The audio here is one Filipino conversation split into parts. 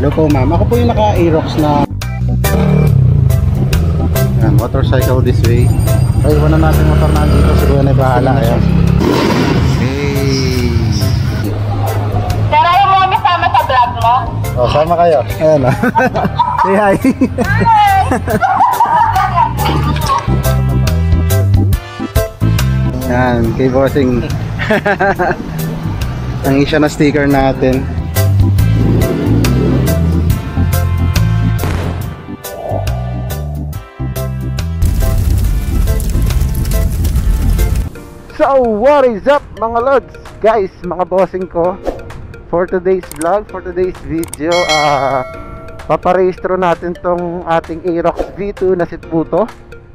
Hello po ma'am, ako po yung naka-Aerox na motorcycle this way. Ay, iwan na natin motor na dito, siguro na bahala. Ayan. Hey! Pero ayaw mo kami sama sa vlog mo? Oh, sama kayo. Ayan o. Say hi! Yan, kay bossing. Ang isa na sticker natin. So, what is up mga lods? Guys, mga bossing ko, for today's vlog, for today's video, paparehistro natin tong ating Aerox V2 na si Puto.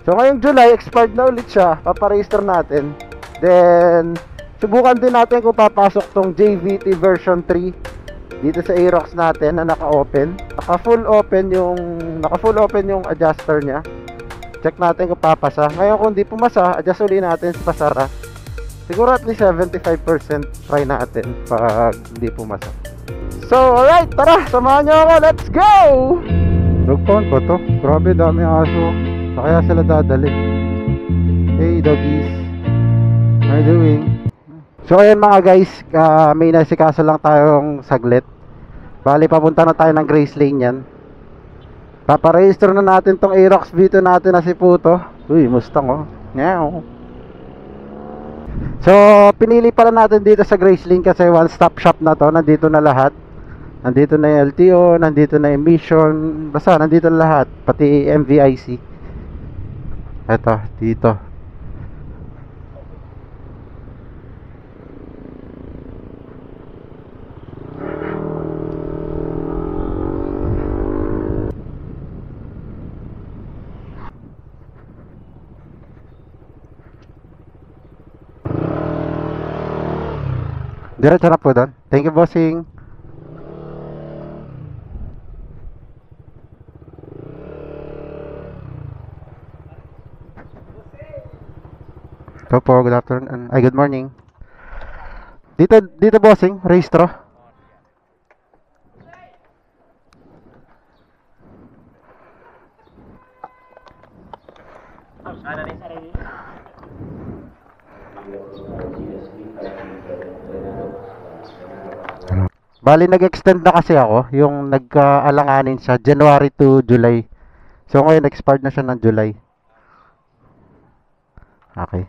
So ngayong July, expired na ulit siya. Paparehistro natin. Then subukan din natin kung papasok tong JVT version 3 dito sa Aerox natin na naka-open. Naka-full open yung adjuster niya. Check natin kung papasa. Ngayon kung di pumasa, adjust ulit natin sa pasara. Siguro at least 75% try natin pag hindi pumasa. So alright, tara, samahan nyo ako. Let's go! Dog pound pa to. Grabe, dami aso. So kaya sila dadali. Hey doggies, how are you doing? So ayan mga guys, may nasikaso lang tayong saglit. Bali papunta na tayo ng Grace Lane yan. Paparehistro na natin tong Aerox V2 natin na si Puto. Uy, Mustang oh. Meow. So pinili pala natin dito sa Grace Lane kasi one stop shop na to. Nandito na lahat. Nandito na yung LTO, nandito na yung Mission. Basta nandito na lahat, pati MVIC. Eto, dito. Diretso na po doon. Thank you, bossing. Po, good afternoon. Ay, good morning. Dito bossing, rehistro. Bali nag-extend na kasi ako, yung nagkaalanganin siya January to July. So ngayon expired na siya ng July. Okay.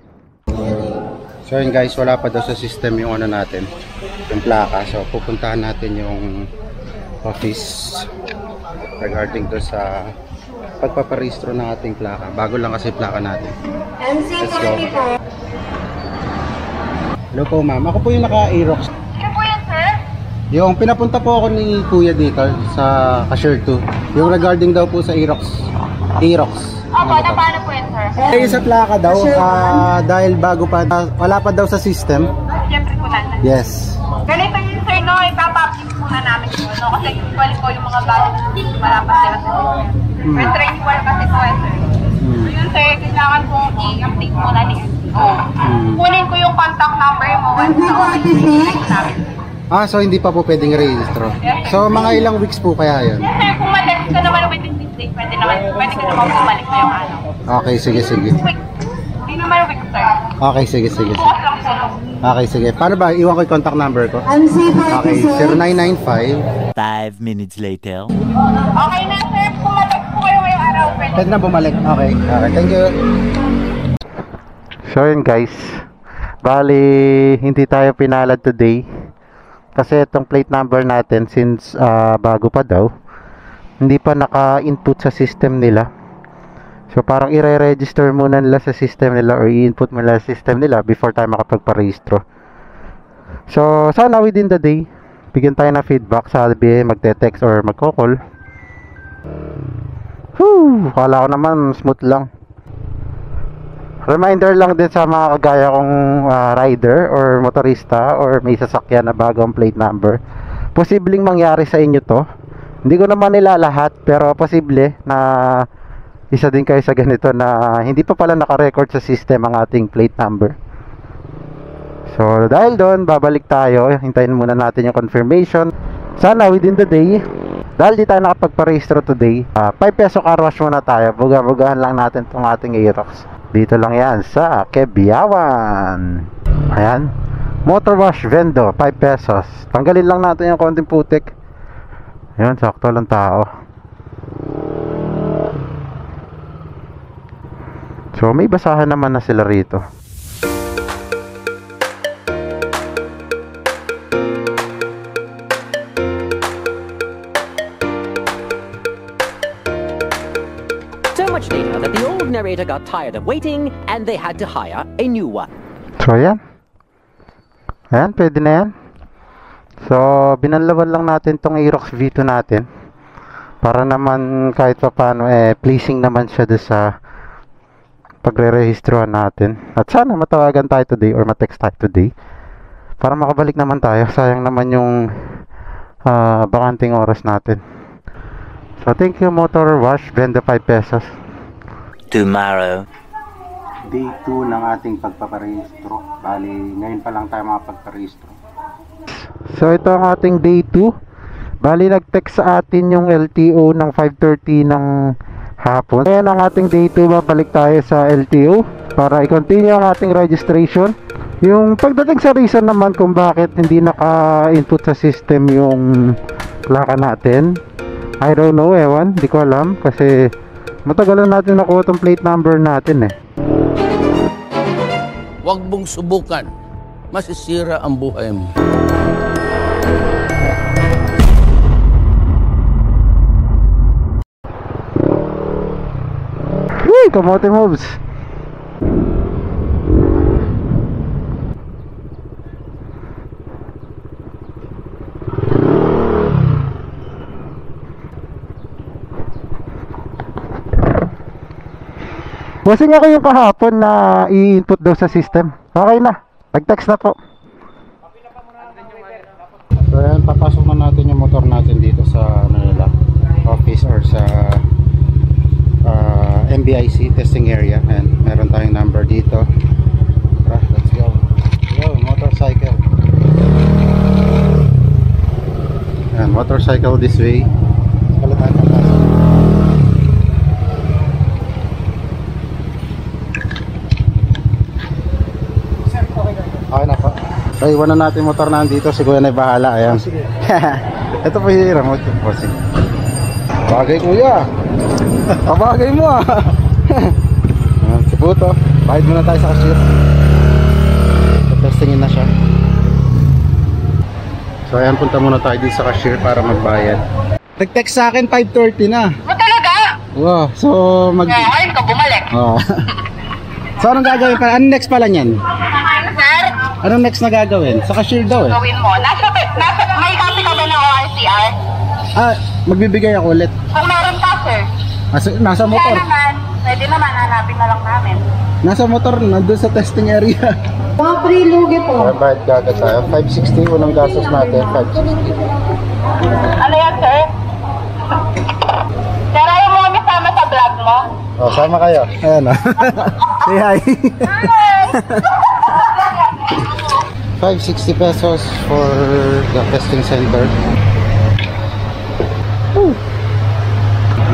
So yun guys, wala pa daw sa system yung ano natin, yung plaka. So pupuntahan natin yung office regarding to sa pagpaparehistro ng ating plaka. Bago lang kasi plaka natin. Let's go. Hello po ma'am, ako po yung naka-Aerox. Ano po yan, sir? Yung pinapunta po ako ni Kuya dito sa Cashier 2. Yung regarding daw po sa Aerox. Opo, na paano po yan, sir? Eh, sa plaka daw, dahil bago pa, wala pa daw sa system. Siyempre po natin. Yes. Ganito yun, sir, no? Ipapa-update muna namin yun, no? Kasi usually po yung mga bago wala pa sila sa system. Pero training wala kasi po, sir. So yun, sir, kailangan kong i-update muna ni LTO. Kunin ko yung contact number mo once na i-update namin. So hindi pa po pwedeng rehistro. So mga ilang weeks po kaya yun? Yes, sir, kung ma-text ka naman within this day, pwede ka naman bumalik na yung ano. Okay, sige. Hindi naman week, sir. Okay, sige. Bukas lang po. Okay, sige. Paano ba? Iwan ko yung contact number ko. Okay, 0995. 5 minutes later. Okay na, sir. Kung ma-text po kayo ngayong araw, Pwede na bumalik. Okay, thank you. So yun guys, bali hindi tayo pinalad today. Kasi itong plate number natin, since bago pa daw, hindi pa naka-input sa system nila. So parang i-re-register muna nila sa system nila or i-input muna sa system nila before tayo makapagparehistro. So sana within the day, bigyan tayo ng feedback, sabi magte-text or magko-call. Kala ko naman smooth lang. Reminder lang din sa mga kagaya kong rider or motorista or may sasakyan na bagong plate number. Posibleng mangyari sa inyo to. Hindi ko naman nila lahat, pero posible na isa din kayo sa ganito na hindi pa pala naka-record sa system ang ating plate number. So dahil doon, babalik tayo. Hintayin muna natin yung confirmation. Sana within the day, Dahil di tayo nakapagparehistro today, 5 peso car wash muna tayo. Buga-bugahan lang natin tong ating Aerox. Dito lang yan sa Kebiawan. Ayan, motor wash vendo, 5 pesos. Tanggalin lang natin yung konting putik. Ayan, sakto lang tao. So may basahan naman na sila rito. So much later that the old narrator got tired of waiting and they had to hire a new one. So ayan. Ayan, pwede na yan. So binanlawan lang natin tong Aerox V2 natin. Para naman kahit pa paano pleasing naman siya doon sa pagre-rehistrohan natin. At sana matawagan tayo today or ma-text tayo today. Para makabalik naman tayo. Sayang naman yung bakanting oras natin. So thank you motor wash, benda 5 pesos. Tomorrow. Day 2 ng ating pagpaparehistro. Bali, ngayon pa lang tayo makapagparehistro. So ito ang ating day 2. Bali, nag-text sa atin yung LTO ng 5:30 ng hapon. Ngayon ang ating day 2, babalik tayo sa LTO para i-continue ang ating registration. Yung pagdating sa reason naman kung bakit hindi naka-input sa system yung plaka natin, I don't know, ewan, di ko alam kasi matagal na natin nakuha itong plate number natin eh. Huwag mong subukan. Masisira ang buhay mo. Uy, kamote moves. Bossing ako yung kahapon na i-input daw sa system. Okay na, nag-text na po. So ayan, papasok na natin yung motor natin dito sa office or sa MBIC testing area. And meron tayong number dito. Let's go. Yo, motorcycle. Ayan, motorcycle this way. Kala tayo papasok. Okay na po. So iwan na natin motor na dito. Si Kuya na bahala. Ayan. Sige. Ito po yung remote yung posing. Bagay kuya. Kabagay mo ah. Ayan, si Puto. Bayad muna tayo sa cashier. Testingin na siya. So ayan, punta muna tayo dito sa cashier para magbayad. Nag-text sa akin 5:30 na. O talaga? Wow. So Ngayon ka bumalik. Oh. So anong gagawin pa? Anong next pala niyan? Sir, Anong next na gagawin? Sa cashier daw eh. gawin mo. May copy ka ba ng ORCR? Magbibigay ako ulit. Kung meron ka, sir. Nasa Kaya motor. naman, pwede naman hanapin na lang namin. Nasa motor, nandun sa testing area. Mga pre-lugi po. Bayad kagad tayo. 560 unang gastos natin. 560. Ano yan, sir? Sir, ayaw mo kami sama sa vlog mo? Oh, sama kayo. Ayan o. Say hi. 560 pesos for the testing center.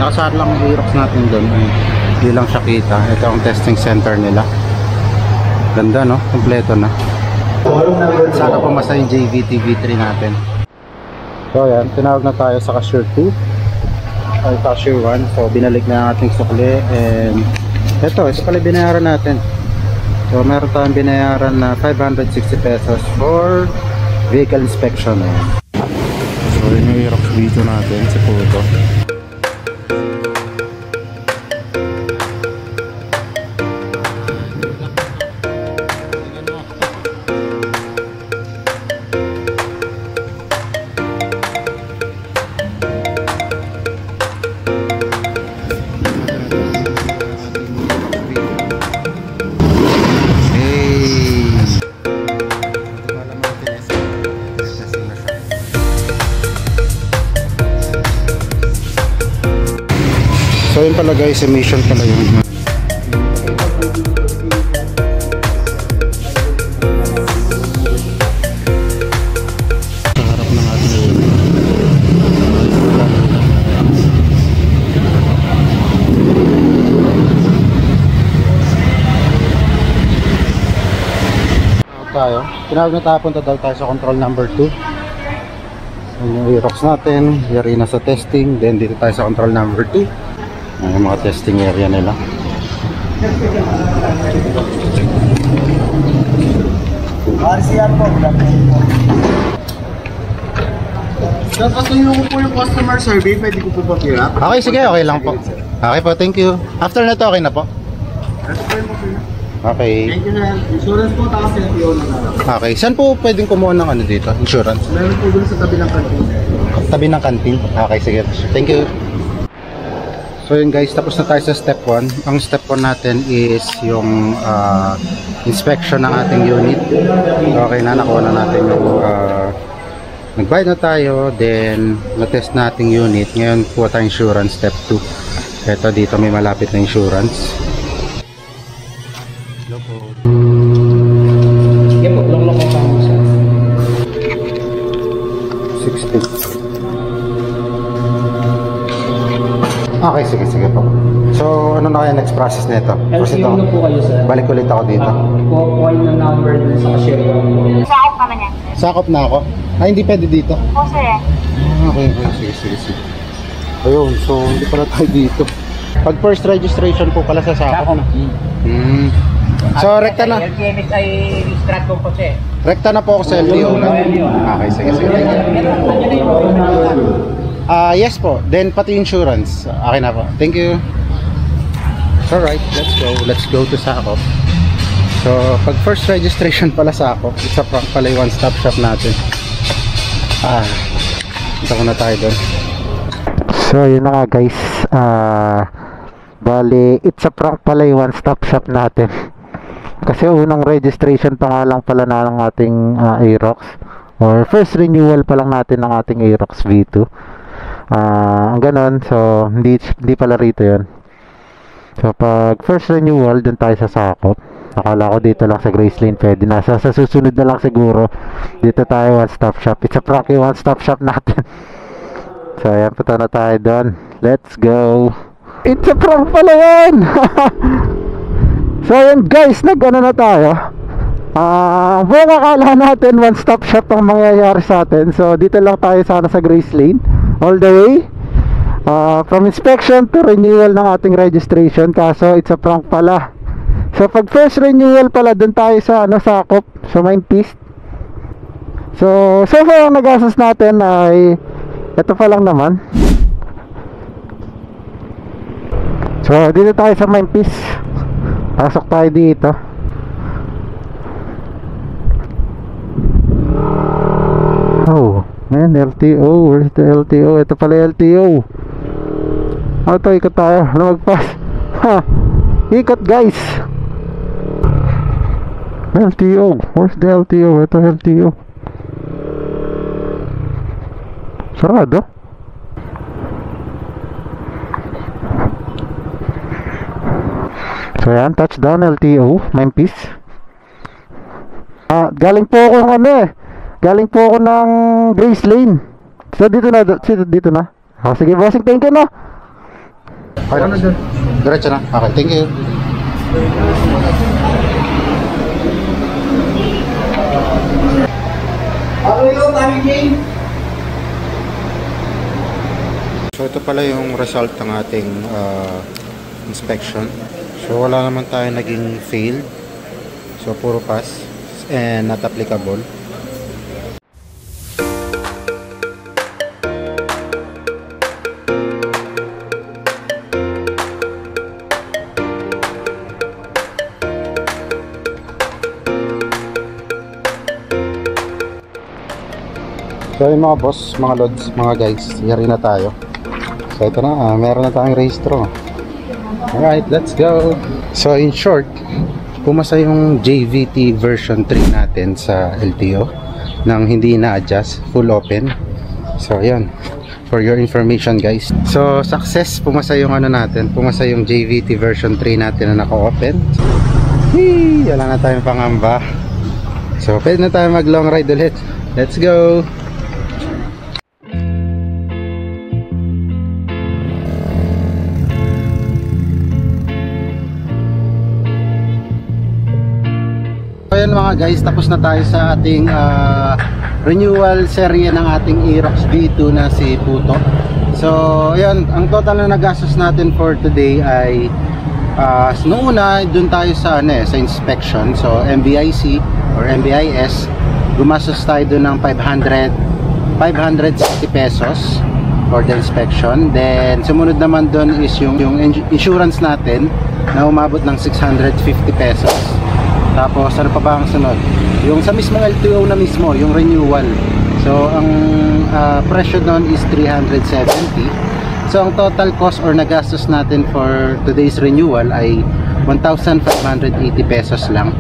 Nakasar lang ang Aerox natin doon. Hindi lang siya kita. Ito ang testing center nila. Ganda no? Kompleto na. Sana pumasa yung JVT V3 natin. So ayan, tinawag na tayo sa cashier 2 ay cashier 1. So binalik na ang ating sukli. And ito pala binayaran natin. So meron tayong binayaran na 560 pesos for vehicle inspection. So yun yung Aerox V2 natin, si Puto. So yun pala guys, emission pala yun. Sa harap ng ating Tinawag na tayo, punta daw tayo sa control number 2. Yung Aerox natin, yari na sa testing. Then dito tayo sa control number 2. Yung mga testing area nila. RCR po. Sir, patuloy ko po yung customer survey. Pwede ko po ba pira? Okay, sige, okay lang po. Okay po, thank you. After na to, okay na po. Okay. Thank you, sir. Insurance po, tapos LTO na lang. Okay, saan po pwedeng kumuha ng ano dito? Insurance? Meron po dun sa tabi ng kantin. Tabi ng canteen? Okay, sige. Thank you. So yun guys, tapos na tayo sa step 1. Ang step 1 natin is yung inspection ng ating unit. Okay na, nakuha na natin yung nagbayad na tayo, then na-test nating unit. Ngayon po tayo insurance step 2. Ito dito may malapit na insurance. Hello po. Sige po, long po pa ako siya. 60. Okay, sige po. So, ano na kaya next process nito? Proceed LTO na po kayo, sir. Balik ulit ako dito. Kuha na number dun sa cashier ko. Sakop ka man yan. Sakop na ako? Ay, hindi pwede dito. Po, sir. Okay. Sige. Ayun, so hindi pala tayo dito. Pag first registration po pala sa sakop. So, rekta na. LTMS ay Stratcom po, sir. Rekta na po ako sa LTO na. Okay, sige. Yes po. Then, pati insurance. Okay na po. Thank you. Alright, let's go to Sakop. So, pag first registration pala Sakop, it's a prank pala yung one-stop shop natin. Ito ko na tayo doon. So, yun na nga guys. Bali, it's a prank pala yung one-stop shop natin. Kasi unang registration pa nga lang pala na ng ating Aerox. Or first renewal pa lang natin ng ating Aerox V2. Ang ganon. So, hindi pala rito yun. So, pag first renewal, dun tayo sa Sakop. Akala ko dito lang sa Grace Lane pwede na. Sa susunod na lang siguro, dito tayo one-stop shop. It's a prank yung one-stop shop natin. So, ayan, punta na tayo doon. Let's go. It's a prank pala yun! So, ayan guys, nag-ano na tayo. Buong akala natin one-stop shop ang mangyayari sa atin. So, dito lang tayo sana sa Grace Lane. All the way. From inspection to renewal ng ating registration. Kaso, it's a prank pala. So, pag first renewal pala, dun tayo sa Sakop, sa Mindpeace. So far ang nagastos natin ay ito pa lang naman. So, dito tayo sa Mindpeace. Pasok tayo dito. Oh, man, LTO. Where's the LTO? Ito pala LTO. Ito, ikot tayo. Lumagpas. Ha! Ikot, guys. LTO. Where's the LTO? Ito LTO. Sarado. So yan, touchdown LTO, Mindpeace. Galing po ako galing po ako ng Grace Lane. So dito na. Sige bossing, thank you na. Okay na dyan. Diretso na. Okay, thank you. So ito pala yung result ng ating inspection. So wala naman tayo naging failed. So puro pass and not applicable. So yung mga boss, mga lods, mga guys, yari na tayo. So ito na, meron na tayong registro. Alright, let's go. So in short, pumasa yung JVT version 3 natin sa LTO nang hindi na-adjust, full open. So yun, for your information guys. So success, pumasa yung natin, pumasa yung JVT version 3 natin na naka-open. Wala na tayong pangamba. So pwede na tayo mag long ride ulit. Let's go. ayun mga guys, tapos na tayo sa ating renewal serye ng ating Aerox V2 na si Puto. So ayun, ang total na nagastos natin for today ay noong una dun tayo sa sa inspection. So MBIC or MBIS, gumastos tayo dun ng 560 pesos for the inspection. Then sumunod naman dun is yung insurance natin na umabot ng 650 pesos. Tapos ano pa ba ang sunod? Yung sa mismong LTO na mismo, yung renewal. So ang presyo doon is 370. So ang total cost or nagastos natin for today's renewal ay 1,580 pesos lang.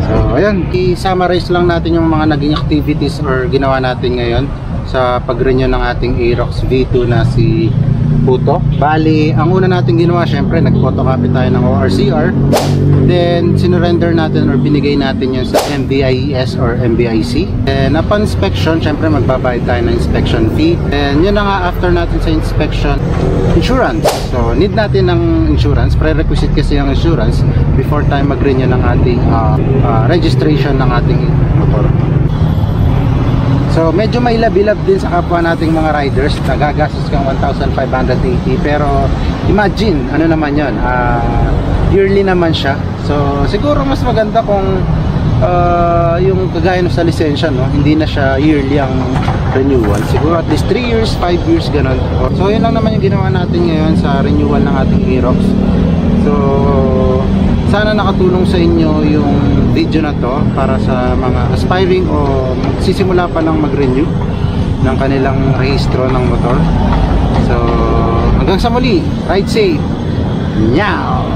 So ayun, i-summarize lang natin yung mga naging activities or ginawa natin ngayon sa pag-renew ng ating Aerox V2 na si Puto. Bali, ang una natin ginawa, syempre nag-photocopy tayo ng ORCR. Then sinurrender natin or binigay natin yun sa MBIES or MBIC. And upon inspection, syempre magbabayad tayo ng inspection fee. And yun na nga, after natin sa inspection, insurance. So need natin ng insurance, prerequisite kasi yung insurance before tayo mag-renew ng ating registration ng ating motor. So medyo may labilab din sa kapwa nating mga riders, nagagastos kang 1,580, pero imagine, ano naman yun, yearly naman siya. So siguro mas maganda kung yung kagaya sa lisensya, no? Hindi na siya yearly ang renewal, siguro at least 3 years, 5 years, ganun. So yun lang naman yung ginawa natin ngayon sa renewal ng ating Aerox. So sana nakatulong sa inyo yung video na to para sa mga aspiring o magsisimula pa lang mag-renew ng kanilang rehistro ng motor. So hanggang sa muli, ride safe. Meow.